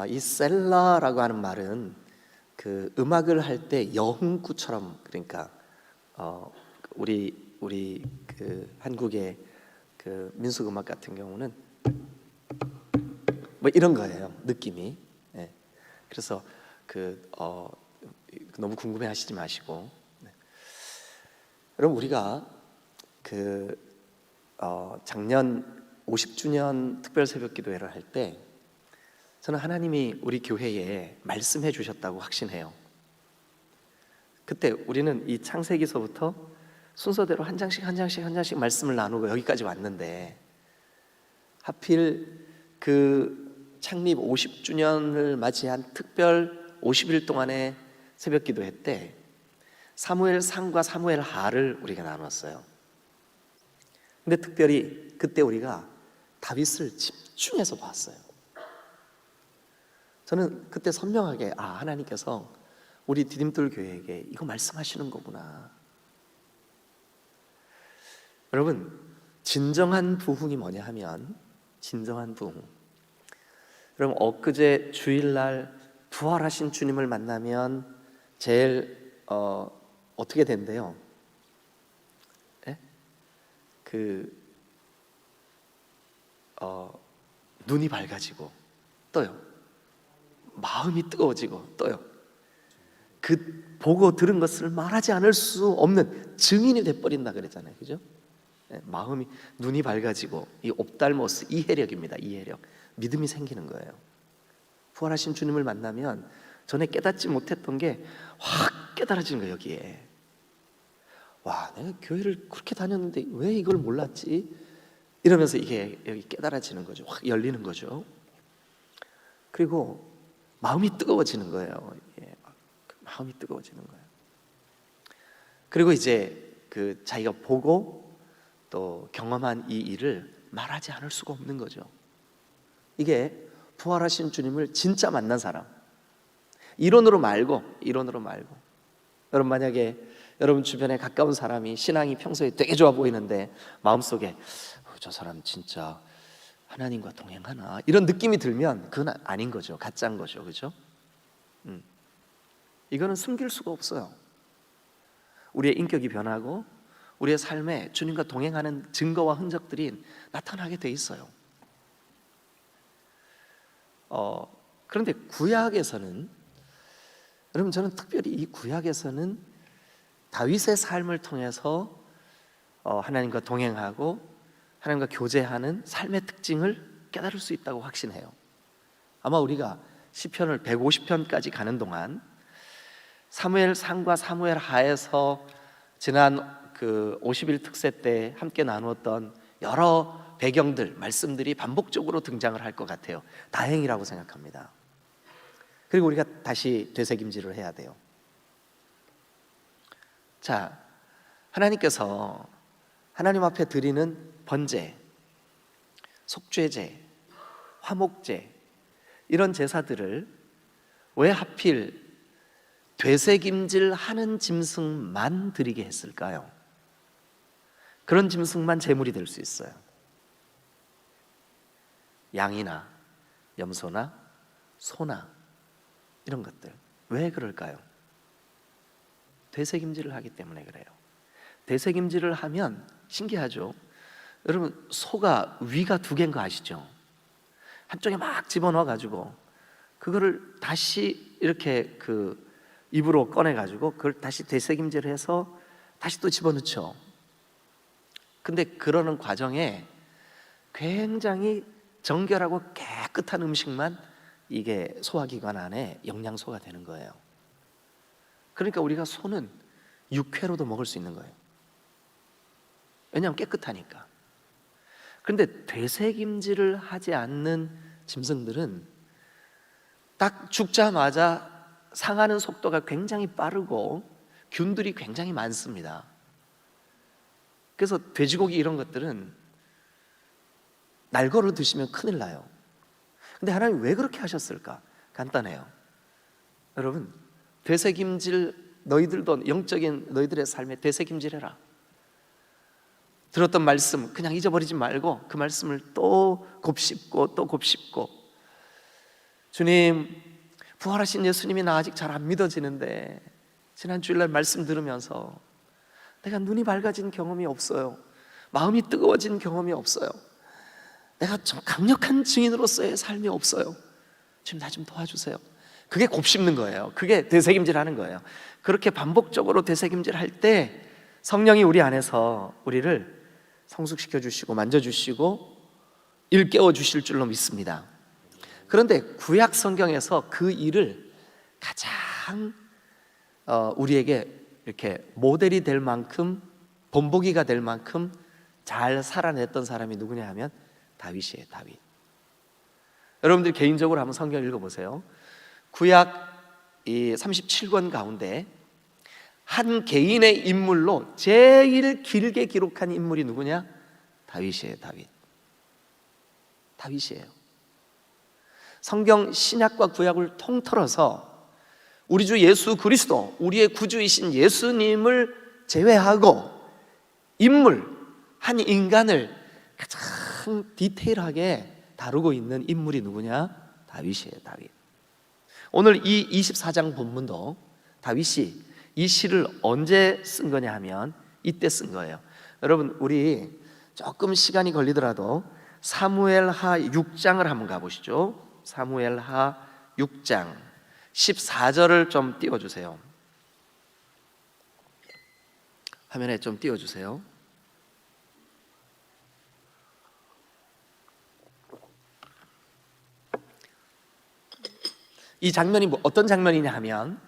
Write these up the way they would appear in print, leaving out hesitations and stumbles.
이 셀라라고 하는 말은 그 음악을 할 때 여흥구처럼, 그러니까 우리 그 한국의 그 민속 음악 같은 경우는 뭐 이런 거예요, 느낌이. 예. 그래서 너무 궁금해하시지 마시고, 네. 여러분, 우리가 작년 50주년 특별 새벽 기도회를 할 때 저는 하나님이 우리 교회에 말씀해 주셨다고 확신해요. 그때 우리는 이 창세기서부터 순서대로 한 장씩 말씀을 나누고 여기까지 왔는데, 하필 그 창립 50주년을 맞이한 특별 50일 동안의 새벽 기도회 때 사무엘 상과 사무엘 하를 우리가 나눴어요. 근데 특별히 그때 우리가 다윗을 집중해서 봤어요. 저는 그때 선명하게 하나님께서 우리 디딤돌 교회에게 이거 말씀하시는 거구나. 여러분, 진정한 부흥이 뭐냐 하면, 진정한 부흥, 여러분, 엊그제 주일날 부활하신 주님을 만나면 제일 어떻게 된대요? 예? 눈이 밝아지고 또요, 마음이 뜨거워지고 또요, 그 보고 들은 것을 말하지 않을 수 없는 증인이 돼버린다 그랬잖아요, 그죠? 마음이, 눈이 밝아지고, 이 옵달모스, 이해력입니다. 이해력, 믿음이 생기는 거예요. 부활하신 주님을 만나면 전에 깨닫지 못했던 게 확 깨달아지는 거예요. 여기에, 와, 내가 교회를 그렇게 다녔는데 왜 이걸 몰랐지? 이러면서 이게 여기 깨달아지는 거죠. 확 열리는 거죠. 그리고 마음이 뜨거워지는 거예요. 마음이 뜨거워지는 거예요. 그리고 이제 자기가 보고 또 경험한 이 일을 말하지 않을 수가 없는 거죠. 이게 부활하신 주님을 진짜 만난 사람, 이론으로 말고. 여러분, 만약에 여러분 주변에 가까운 사람이 신앙이 평소에 되게 좋아 보이는데 마음속에 저 사람 진짜 하나님과 동행하나, 이런 느낌이 들면 그건 아닌 거죠. 가짜인 거죠. 그죠? 이거는 숨길 수가 없어요. 우리의 인격이 변하고 우리의 삶에 주님과 동행하는 증거와 흔적들이 나타나게 돼 있어요. 그런데 구약에서는, 여러분, 저는 특별히 이 구약에서는 다윗의 삶을 통해서 하나님과 동행하고 하나님과 교제하는 삶의 특징을 깨달을 수 있다고 확신해요. 아마 우리가 시편을 150편까지 가는 동안 사무엘 상과 사무엘 하에서 지난 그 50일 특세 때 함께 나누었던 여러 배경들, 말씀들이 반복적으로 등장을 할 것 같아요. 다행이라고 생각합니다. 그리고 우리가 다시 되새김질을 해야 돼요. 자, 하나님께서 하나님 앞에 드리는 번제, 속죄제, 화목제, 이런 제사들을 왜 하필 되새김질 하는 짐승만 드리게 했을까요? 그런 짐승만 제물이 될 수 있어요. 양이나 염소나 소나 이런 것들, 왜 그럴까요? 되새김질을 하기 때문에 그래요. 되새김질을 하면 신기하죠? 여러분, 소가 위가 두 개인 거 아시죠? 한쪽에 막 집어넣어 가지고 그거를 다시 이렇게 입으로 꺼내 가지고 그걸 다시 되새김질을 해서 다시 또 집어넣죠. 근데 그러는 과정에 굉장히 정결하고 깨끗한 음식만 이게 소화기관 안에 영양소가 되는 거예요. 그러니까 우리가 소는 육회로도 먹을 수 있는 거예요. 왜냐하면 깨끗하니까. 그런데 되새김질을 하지 않는 짐승들은 딱 죽자마자 상하는 속도가 굉장히 빠르고 균들이 굉장히 많습니다. 그래서 돼지고기 이런 것들은 날거로 드시면 큰일 나요. 근데 하나님 왜 그렇게 하셨을까? 간단해요. 여러분, 되새김질, 너희들도 영적인 너희들의 삶에 되새김질해라. 들었던 말씀 그냥 잊어버리지 말고 그 말씀을 또 곱씹고 또 곱씹고, 주님, 부활하신 예수님이 나 아직 잘 안 믿어지는데 지난 주일날 말씀 들으면서 내가 눈이 밝아진 경험이 없어요. 마음이 뜨거워진 경험이 없어요. 내가 좀 강력한 증인으로서의 삶이 없어요. 주님, 나 좀 도와주세요. 그게 곱씹는 거예요. 그게 되새김질하는 거예요. 그렇게 반복적으로 되새김질할 때 성령이 우리 안에서 우리를 성숙시켜 주시고 만져주시고 일깨워 주실 줄로 믿습니다. 그런데 구약 성경에서 그 일을 가장 우리에게 이렇게 모델이 될 만큼, 본보기가 될 만큼 잘 살아냈던 사람이 누구냐 하면 다윗이에요. 다윗. 여러분들 개인적으로 한번 성경 읽어보세요. 구약 이 37권 가운데 한 개인의 인물로 제일 길게 기록한 인물이 누구냐? 다윗이에요. 다윗. 다윗이에요. 성경 신약과 구약을 통틀어서 우리 주 예수 그리스도, 우리의 구주이신 예수님을 제외하고 인물, 한 인간을 가장 디테일하게 다루고 있는 인물이 누구냐? 다윗이에요. 다윗. 오늘 이 24장 본문도 다윗이 이 시를 언제 쓴 거냐 하면 이때 쓴 거예요. 여러분, 우리 조금 시간이 걸리더라도 사무엘하 6장을 한번 가보시죠. 사무엘하 6장 14절을 좀 띄워주세요. 화면에 좀 띄워주세요. 이 장면이 어떤 장면이냐 하면,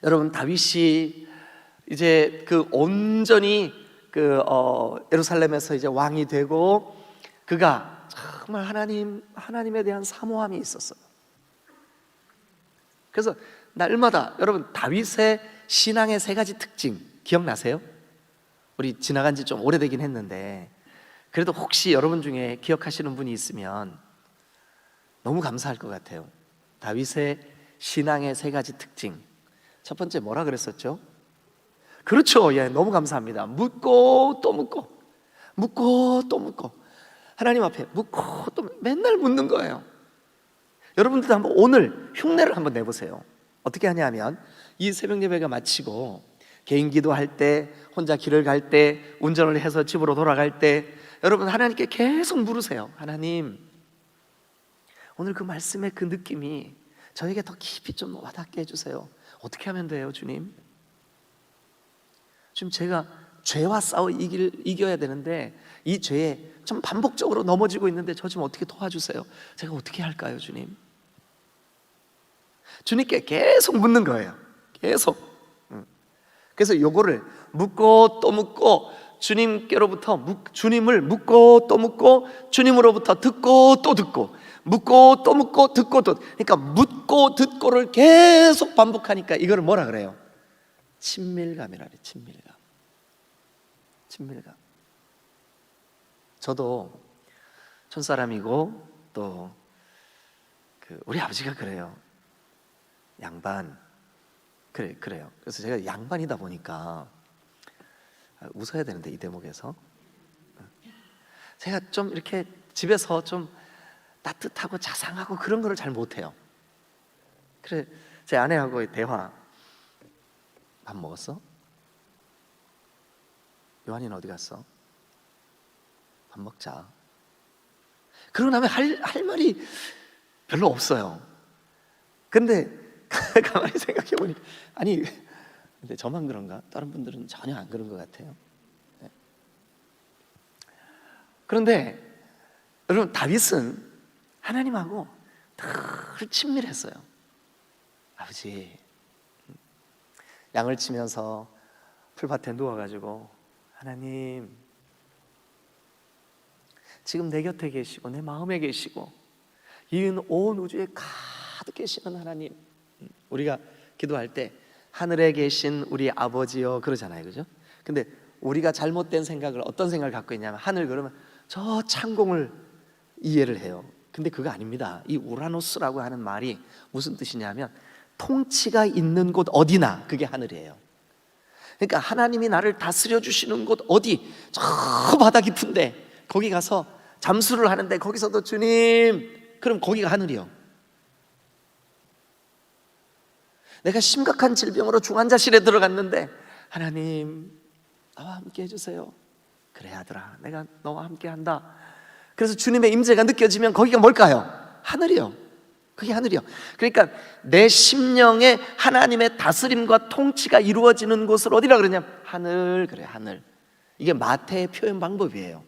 여러분, 다윗이 이제 온전히 예루살렘에서 이제 왕이 되고 그가 정말 하나님에 대한 사모함이 있었어요. 그래서 날마다, 여러분, 다윗의 신앙의 세 가지 특징 기억나세요? 우리 지나간 지 좀 오래되긴 했는데 그래도 혹시 여러분 중에 기억하시는 분이 있으면 너무 감사할 것 같아요. 다윗의 신앙의 세 가지 특징. 첫 번째 뭐라 그랬었죠? 그렇죠. 예, 너무 감사합니다. 묻고 또 묻고, 묻고 또 묻고, 하나님 앞에 묻고 또 맨날 묻는 거예요. 여러분들도 한번 오늘 흉내를 한번 내보세요. 어떻게 하냐면 이 새벽 예배가 마치고 개인 기도할 때, 혼자 길을 갈 때, 운전을 해서 집으로 돌아갈 때 여러분 하나님께 계속 물으세요. 하나님, 오늘 그 말씀의 그 느낌이 저에게 더 깊이 좀 와닿게 해주세요. 어떻게 하면 돼요, 주님? 지금 제가 죄와 싸워 이겨야 되는데 이 죄에 좀 반복적으로 넘어지고 있는데 저 좀 어떻게 도와주세요. 제가 어떻게 할까요, 주님? 주님께 계속 묻는 거예요. 계속. 그래서 요거를 묻고 또 묻고, 주님께로부터 주님을 묻고 또 묻고, 주님으로부터 듣고 또 듣고, 묻고 또 묻고 듣고 또, 그러니까 묻고 듣고를 계속 반복하니까 이거를 뭐라 그래요? 친밀감이라 그래요. 친밀감. 친밀감. 저도 촌사람이고 또 우리 아버지가 그래요. 양반. 그래요. 그래서 제가 양반이다 보니까 웃어야 되는데 이 대목에서 제가 좀 이렇게 집에서 좀 따뜻하고 자상하고 그런 거를 잘 못해요. 그래, 제 아내하고의 대화. 밥 먹었어? 요한이는 어디 갔어? 밥 먹자. 그러고 나면 할 말이 별로 없어요. 근데 가만히 생각해 보니, 아니 근데 저만 그런가? 다른 분들은 전혀 안 그런 것 같아요. 네. 그런데 여러분, 다윗은 하나님하고 늘 친밀했어요. 아버지, 양을 치면서 풀밭에 누워가지고, 하나님, 지금 내 곁에 계시고 내 마음에 계시고 이은 온 우주에 가득 계시는 하나님. 우리가 기도할 때 하늘에 계신 우리 아버지요 그러잖아요, 그죠? 근데 우리가 잘못된 생각을, 어떤 생각을 갖고 있냐면, 하늘 그러면 저 창공을 이해를 해요. 근데 그거 아닙니다. 이 우라노스라고 하는 말이 무슨 뜻이냐면 통치가 있는 곳 어디나 그게 하늘이에요. 그러니까 하나님이 나를 다스려 주시는 곳 어디, 저 바다 깊은데 거기 가서 잠수를 하는데 거기서도 주님, 그럼 거기가 하늘이요. 내가 심각한 질병으로 중환자실에 들어갔는데 하나님 나와 함께 해주세요. 그래 아들아, 내가 너와 함께 한다. 그래서 주님의 임재가 느껴지면 거기가 뭘까요? 하늘이요. 그게 하늘이요. 그러니까 내 심령에 하나님의 다스림과 통치가 이루어지는 곳을 어디라 그러냐? 하늘. 그래, 하늘. 이게 마태의 표현 방법이에요.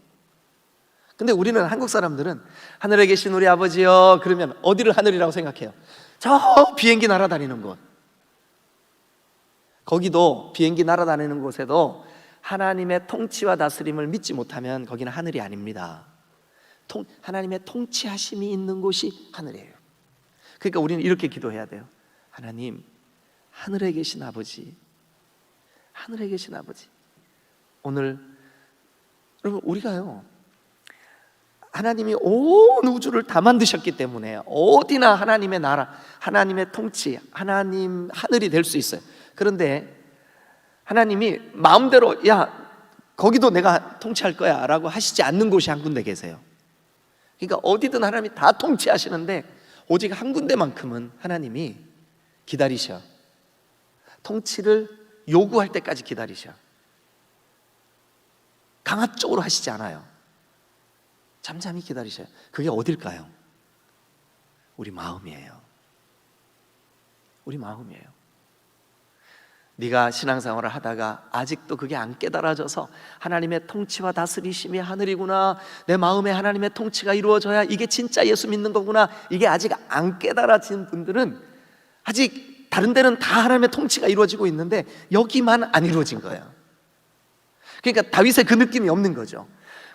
근데 우리는 한국 사람들은 하늘에 계신 우리 아버지요 그러면 어디를 하늘이라고 생각해요? 저 비행기 날아다니는 곳. 거기도 비행기 날아다니는 곳에도 하나님의 통치와 다스림을 믿지 못하면 거기는 하늘이 아닙니다. 하나님의 통치하심이 있는 곳이 하늘이에요. 그러니까 우리는 이렇게 기도해야 돼요. 하나님, 하늘에 계신 아버지, 하늘에 계신 아버지. 오늘 여러분 우리가요 하나님이 온 우주를 다 만드셨기 때문에 어디나 하나님의 나라, 하나님의 통치, 하나님 하늘이 될 수 있어요. 그런데 하나님이 마음대로 야 거기도 내가 통치할 거야 라고 하시지 않는 곳이 한 군데 계세요. 그러니까 어디든 하나님이 다 통치하시는데 오직 한 군데만큼은 하나님이 기다리셔. 통치를 요구할 때까지 기다리셔. 강압적으로 하시지 않아요. 잠잠히 기다리셔요. 그게 어딜까요? 우리 마음이에요. 우리 마음이에요. 네가 신앙생활을 하다가 아직도 그게 안 깨달아져서 하나님의 통치와 다스리심이 하늘이구나, 내 마음에 하나님의 통치가 이루어져야 이게 진짜 예수 믿는 거구나, 이게 아직 안 깨달아진 분들은 아직 다른 데는 다 하나님의 통치가 이루어지고 있는데 여기만 안 이루어진 거예요. 그러니까 다윗의 그 느낌이 없는 거죠.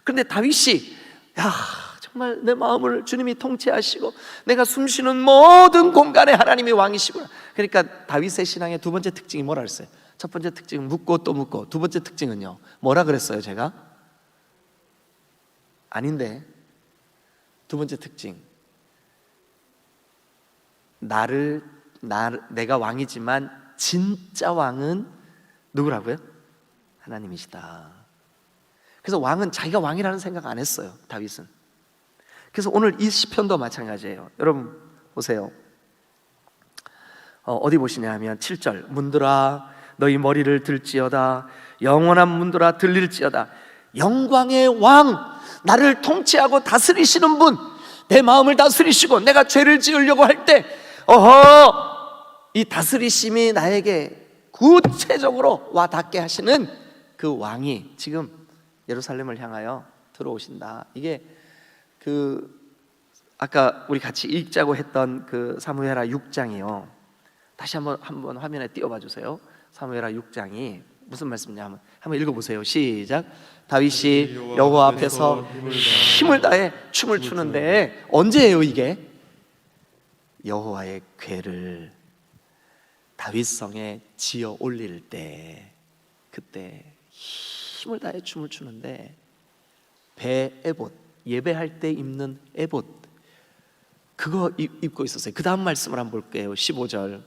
그런데 다윗이 야 정말 내 마음을 주님이 통치하시고 내가 숨쉬는 모든 공간에 하나님이 왕이시구나. 그러니까 다윗의 신앙의 두 번째 특징이 뭐라 그랬어요? 첫 번째 특징은 묻고 또 묻고, 두 번째 특징은요 뭐라 그랬어요 제가? 아닌데 두 번째 특징, 내가 왕이지만 진짜 왕은 누구라고요? 하나님이시다. 그래서 왕은 자기가 왕이라는 생각 안 했어요 다윗은. 그래서 오늘 이 시편도 마찬가지예요. 여러분 보세요. 어디 보시냐 하면 7절, 문들아 너희 머리를 들지어다, 영원한 문들아 들릴지어다. 영광의 왕, 나를 통치하고 다스리시는 분, 내 마음을 다스리시고 내가 죄를 지으려고 할 때 이 다스리심이 나에게 구체적으로 와 닿게 하시는 그 왕이 지금 예루살렘을 향하여 들어오신다. 이게 아까 우리 같이 읽자고 했던 그 사무엘하 6장이요. 다시 한번 화면에 띄워봐 주세요. 사무엘하 6장이 무슨 말씀이냐 한번 읽어보세요. 시작. 다윗이 여호와 앞에서 힘을 다해 춤을 추는데 언제예요 이게? 여호와의 궤를 다윗성에 지어 올릴 때, 그때 힘을 다해 춤을 추는데 배 에봇, 예배할 때 입는 에봇, 그거 입고 있었어요. 그 다음 말씀을 한번 볼게요. 15절.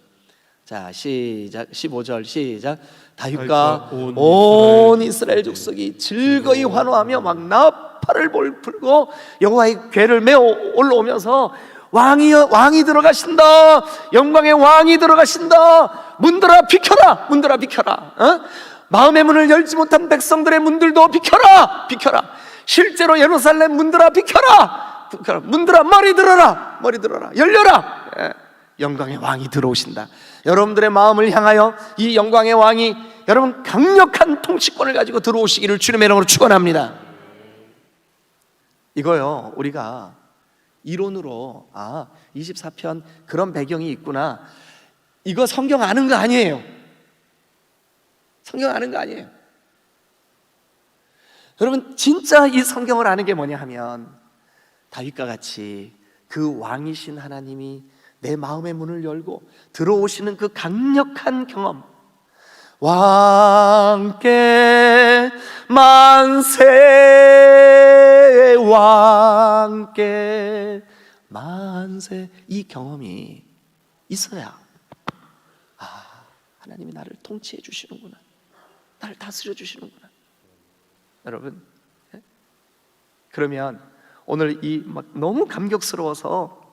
자 시작. 15절 시작. 다윗과 온 이스라엘 족속이 즐거이 환호하며 막 나팔을 불고 여호와의 궤를 메어 올라오면서 왕이 들어가신다, 영광의 왕이 들어가신다, 문들아 비켜라, 문들아 비켜라. 마음의 문을 열지 못한 백성들의 문들도 비켜라, 비켜라. 실제로 예루살렘 문들아 비켜라, 비켜라. 문들아 머리 들어라, 머리 들어라, 열려라. 영광의 왕이 들어오신다. 여러분들의 마음을 향하여 이 영광의 왕이 여러분 강력한 통치권을 가지고 들어오시기를 주님의 이름으로 축원합니다. 이거요 우리가 이론으로 24편 그런 배경이 있구나, 이거 성경 아는 거 아니에요. 성경 아는 거 아니에요. 여러분 진짜 이 성경을 아는 게 뭐냐 하면 다윗과 같이 그 왕이신 하나님이 내 마음의 문을 열고 들어오시는 그 강력한 경험, 왕께 만세, 왕께 만세, 이 경험이 있어야 하나님이 나를 통치해 주시는구나, 나를 다스려 주시는구나. 여러분 그러면 오늘 이 막 너무 감격스러워서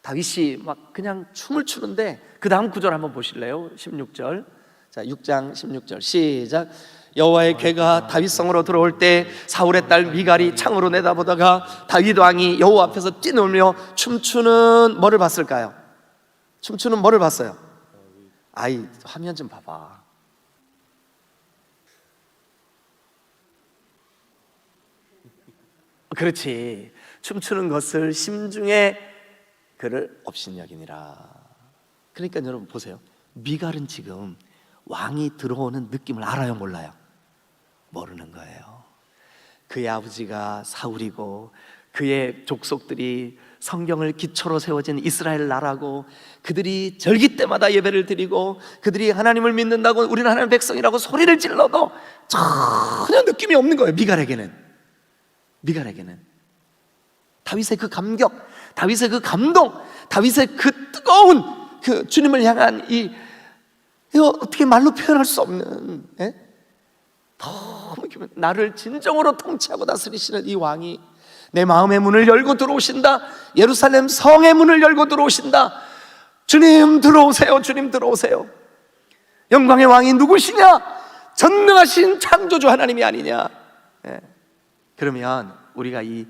다윗이 막 그냥 춤을 추는데 그 다음 구절 한번 보실래요? 16절. 자, 6장 16절 시작. 여호와의 궤가 다윗성으로 들어올 때 사울의 딸 미갈이 창으로 내다보다가 다윗 왕이 여호와 앞에서 뛰놀며 춤추는 뭐를 봤을까요? 춤추는 뭐를 봤어요? 아이, 화면 좀 봐봐. 그렇지. 춤추는 것을 심중에 그를 업신여기니라. 그러니까 여러분 보세요. 미갈은 지금 왕이 들어오는 느낌을 알아요, 몰라요? 모르는 거예요. 그의 아버지가 사울이고 그의 족속들이 성경을 기초로 세워진 이스라엘 나라고 그들이 절기 때마다 예배를 드리고 그들이 하나님을 믿는다고 우리는 하나님의 백성이라고 소리를 질러도 전혀 느낌이 없는 거예요. 미갈에게는 다윗의 그 감격, 다윗의 그 감동, 다윗의 그 뜨거운 그 주님을 향한 이거 어떻게 말로 표현할 수 없는, 너무 나를 진정으로 통치하고 다스리시는 이 왕이 내 마음의 문을 열고 들어오신다. 예루살렘 성의 문을 열고 들어오신다. 주님 들어오세요. 주님 들어오세요. 영광의 왕이 누구시냐? 전능하신 창조주 하나님이 아니냐. 그러면 우리가 이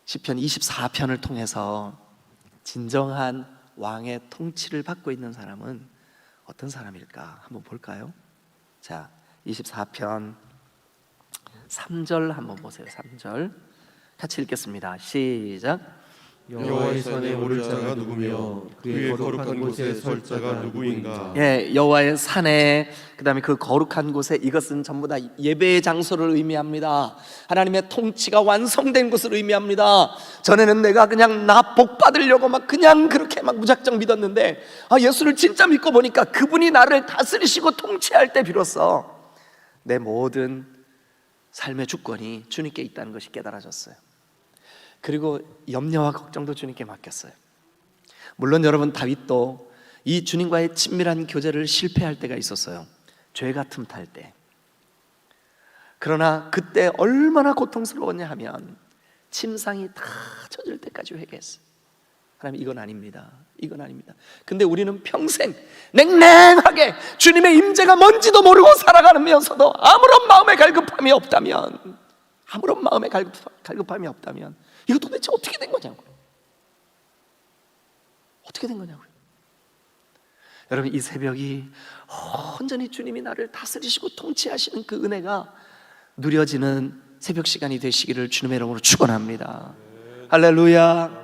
시편 24편을 통해서 진정한 왕의 통치를 받고 있는 사람은 어떤 사람일까? 한번 볼까요? 자, 24편 3절 한번 보세요. 3절 같이 읽겠습니다. 시작. 여호와의 산에 오를 자가 누구며 그의 거룩한 곳에 설 자가 누구인가? 여호와의 산에, 그 다음에 그 거룩한 곳에, 이것은 전부 다 예배의 장소를 의미합니다. 하나님의 통치가 완성된 곳을 의미합니다. 전에는 내가 그냥 나 복 받으려고 막 그냥 그렇게 막 무작정 믿었는데 예수를 진짜 믿고 보니까 그분이 나를 다스리시고 통치할 때 비로소 내 모든 삶의 주권이 주님께 있다는 것이 깨달아졌어요. 그리고 염려와 걱정도 주님께 맡겼어요. 물론 여러분, 다윗도 이 주님과의 친밀한 교제를 실패할 때가 있었어요. 죄가 틈탈 때. 그러나 그때 얼마나 고통스러웠냐 하면 침상이 다 젖을 때까지 회개했어요. 하나님, 이건 아닙니다. 이건 아닙니다. 근데 우리는 평생 냉랭하게 주님의 임재가 뭔지도 모르고 살아가면서도 아무런 마음의 갈급함이 없다면, 이거 도대체 어떻게 된 거냐고요. 어떻게 된 거냐고요. 여러분, 이 새벽이 온전히 주님이 나를 다스리시고 통치하시는 그 은혜가 누려지는 새벽 시간이 되시기를 주님의 이름으로 축원합니다. 할렐루야.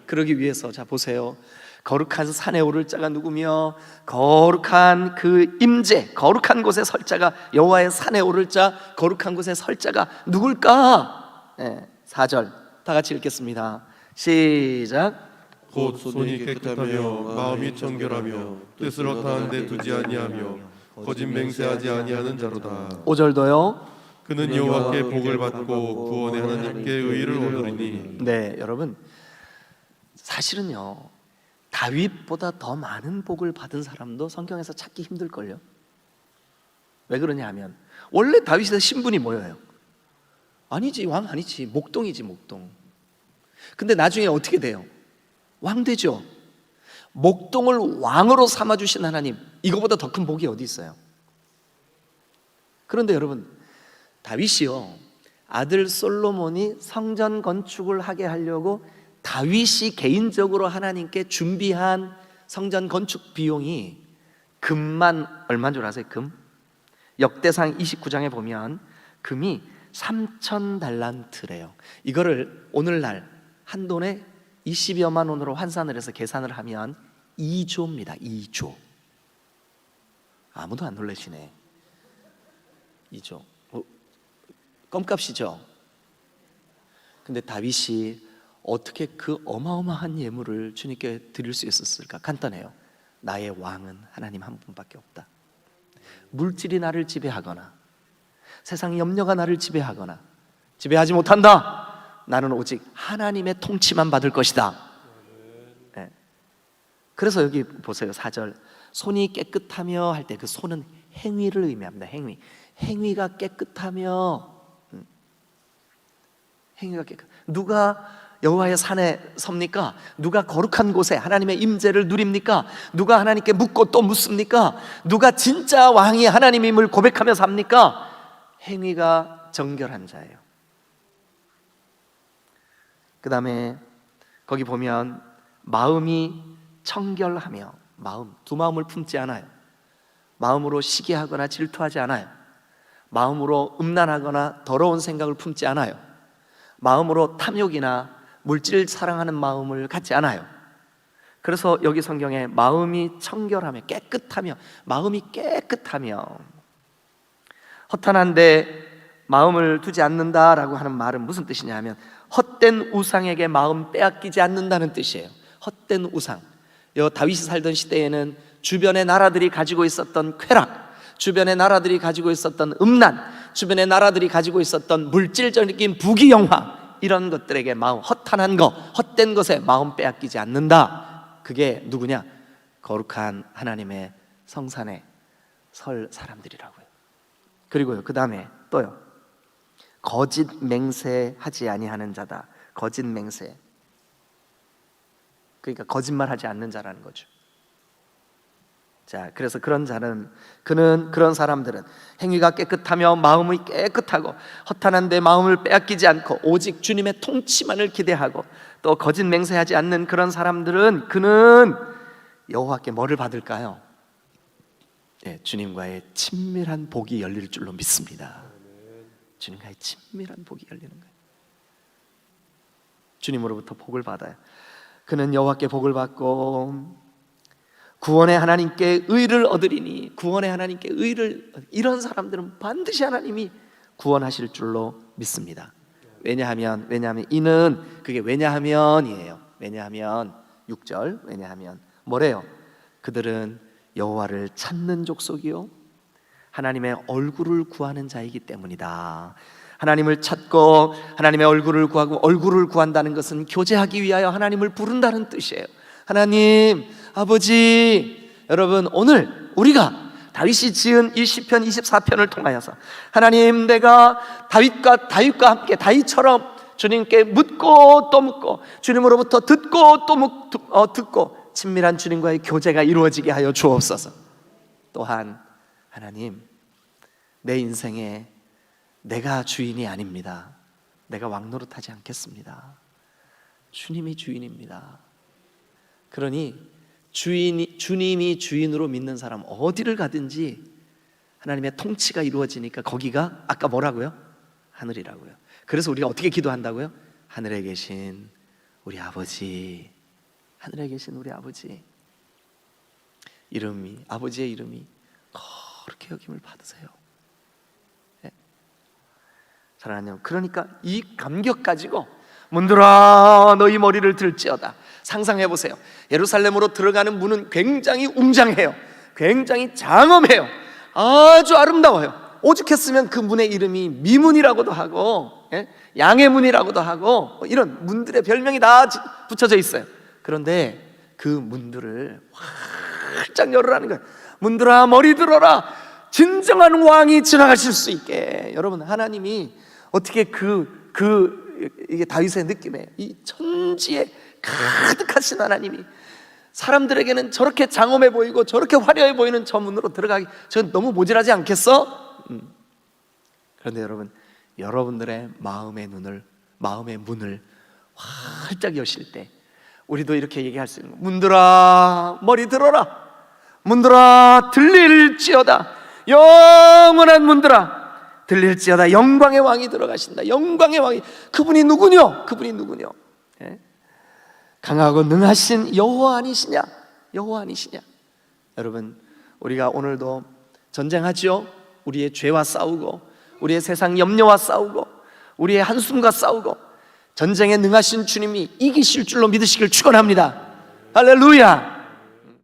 그러기 위해서 자 보세요. 거룩한 산에 오를 자가 누구며 거룩한 그 임재, 거룩한 곳에 설 자가, 여호와의 산에 오를 자, 거룩한 곳에 설 자가 누굴까? 4절 다 같이 읽겠습니다. 시작. 곧 손이 깨끗하며 마음이 정결하며 뜻을 허탄 데 두지 아니하며 거짓 맹세하지 아니하는 자로다. 5절도요. 그는 여호와께 복을 받고 구원의 하나님께 의를 얻으리니. 네, 여러분, 사실은요, 다윗보다 더 많은 복을 받은 사람도 성경에서 찾기 힘들걸요. 왜 그러냐 하면 원래 다윗의 신분이 뭐예요? 아니지, 왕 아니지, 목동이지, 목동. 근데 나중에 어떻게 돼요? 왕 되죠. 목동을 왕으로 삼아주신 하나님, 이거보다 더 큰 복이 어디 있어요? 그런데 여러분, 다윗이요, 아들 솔로몬이 성전 건축을 하게 하려고 다윗이 개인적으로 하나님께 준비한 성전 건축 비용이 금만 얼마인 줄 아세요? 금? 역대상 29장에 보면 금이 3,000달란트래요. 이거를 오늘날 한 돈에 20여만 원으로 환산을 해서 계산을 하면 2조입니다. 2조. 아무도 안 놀라시네. 2조. 껌값이죠. 근데 다윗이 어떻게 그 어마어마한 예물을 주님께 드릴 수 있었을까? 간단해요. 나의 왕은 하나님 한 분밖에 없다. 물질이 나를 지배하거나 세상 염려가 나를 지배하거나 지배하지 못한다. 나는 오직 하나님의 통치만 받을 것이다. 네. 그래서 여기 보세요. 4절 손이 깨끗하며 할 때 그 손은 행위를 의미합니다. 행위가 깨끗하며 행위가 깨끗. 누가 여호와의 산에 섭니까? 누가 거룩한 곳에 하나님의 임재를 누립니까? 누가 하나님께 묻고 또 묻습니까? 누가 진짜 왕이 하나님임을 고백하며 삽니까? 행위가 정결한 자예요. 그 다음에 거기 보면 마음이 청결하며, 두 마음을 품지 않아요. 마음으로 시기하거나 질투하지 않아요. 마음으로 음란하거나 더러운 생각을 품지 않아요. 마음으로 탐욕이나 물질을 사랑하는 마음을 갖지 않아요. 그래서 여기 성경에 마음이 청결하며 깨끗하며, 마음이 깨끗하며, 허탄한데 마음을 두지 않는다라고 하는 말은 무슨 뜻이냐 하면 헛된 우상에게 마음 빼앗기지 않는다는 뜻이에요. 헛된 우상. 다윗이 살던 시대에는 주변의 나라들이 가지고 있었던 쾌락, 주변의 나라들이 가지고 있었던 음란, 주변의 나라들이 가지고 있었던 물질적인 부귀영화, 이런 것들에게 마음, 허탄한 것, 헛된 것에 마음 빼앗기지 않는다. 그게 누구냐? 거룩한 하나님의 성산에 설 사람들이라고요. 그리고요, 그 다음에 또요, 거짓 맹세하지 아니하는 자다. 거짓 맹세, 그러니까 거짓말하지 않는 자라는 거죠. 자, 그래서 그런 사람들은 행위가 깨끗하며 마음이 깨끗하고 허탄한데 마음을 빼앗기지 않고 오직 주님의 통치만을 기대하고 또 거짓 맹세하지 않는 그런 사람들은 그는 여호와께 뭐를 받을까요? 네, 주님과의 친밀한 복이 열릴 줄로 믿습니다. 주님과의 친밀한 복이 열리는 거예요. 주님으로부터 복을 받아요. 그는 여호와께 복을 받고 구원의 하나님께 의를 얻으리니, 구원의 하나님께 의를, 이런 사람들은 반드시 하나님이 구원하실 줄로 믿습니다. 왜냐하면 이는, 그게 왜냐하면이에요. 왜냐하면 6절, 왜냐하면 뭐래요? 그들은 여호와를 찾는 족속이요 하나님의 얼굴을 구하는 자이기 때문이다. 하나님을 찾고 하나님의 얼굴을 구하고, 얼굴을 구한다는 것은 교제하기 위하여 하나님을 부른다는 뜻이에요. 하나님, 아버지. 여러분, 오늘 우리가 다윗이 지은 이 시편 24편을 통하여서 하나님, 내가 다윗과 함께 다윗처럼 주님께 묻고 또 묻고 주님으로부터 듣고 또 듣고 친밀한 주님과의 교제가 이루어지게 하여 주옵소서. 또한 하나님, 내 인생에 내가 주인이 아닙니다. 내가 왕노릇하지 않겠습니다. 주님이 주인입니다. 그러니 주님이 주인으로 믿는 사람 어디를 가든지 하나님의 통치가 이루어지니까 거기가 아까 뭐라고요? 하늘이라고요. 그래서 우리가 어떻게 기도한다고요? 하늘에 계신 우리 아버지, 하늘에 계신 우리 아버지, 아버지의 이름이 거룩히 여김을 받으세요. 네. 사랑하는 여러분, 그러니까 이 감격 가지고 문들아 너희 머리를 들지어다. 상상해 보세요. 예루살렘으로 들어가는 문은 굉장히 웅장해요. 굉장히 장엄해요. 아주 아름다워요. 오죽했으면 그 문의 이름이 미문이라고도 하고, 양의 문이라고도 하고, 이런 문들의 별명이 다 붙여져 있어요. 그런데 그 문들을 활짝 열으라는 거예요. 문들아 머리 들어라. 진정한 왕이 지나가실 수 있게. 여러분, 하나님이 어떻게 이게 다윗의 느낌이에요. 이 천지에 가득하신 하나님이 사람들에게는 저렇게 장엄해 보이고 저렇게 화려해 보이는 저 문으로 들어가기, 전 너무 모질하지 않겠어? 그런데 여러분, 여러분들의 마음의 문을 활짝 여실 때 우리도 이렇게 얘기할 수 있는 거예요. 문들아 머리 들어라. 문들아 들릴지어다. 영원한 문들아 들릴지어다. 영광의 왕이 들어가신다. 영광의 왕이, 그분이 누구뇨? 예? 강하고 능하신 여호와 아니시냐? 여호와 아니시냐? 여러분, 우리가 오늘도 전쟁하지요. 우리의 죄와 싸우고, 우리의 세상 염려와 싸우고, 우리의 한숨과 싸우고, 전쟁에 능하신 주님이 이기실 줄로 믿으시길 축원합니다. 할렐루야.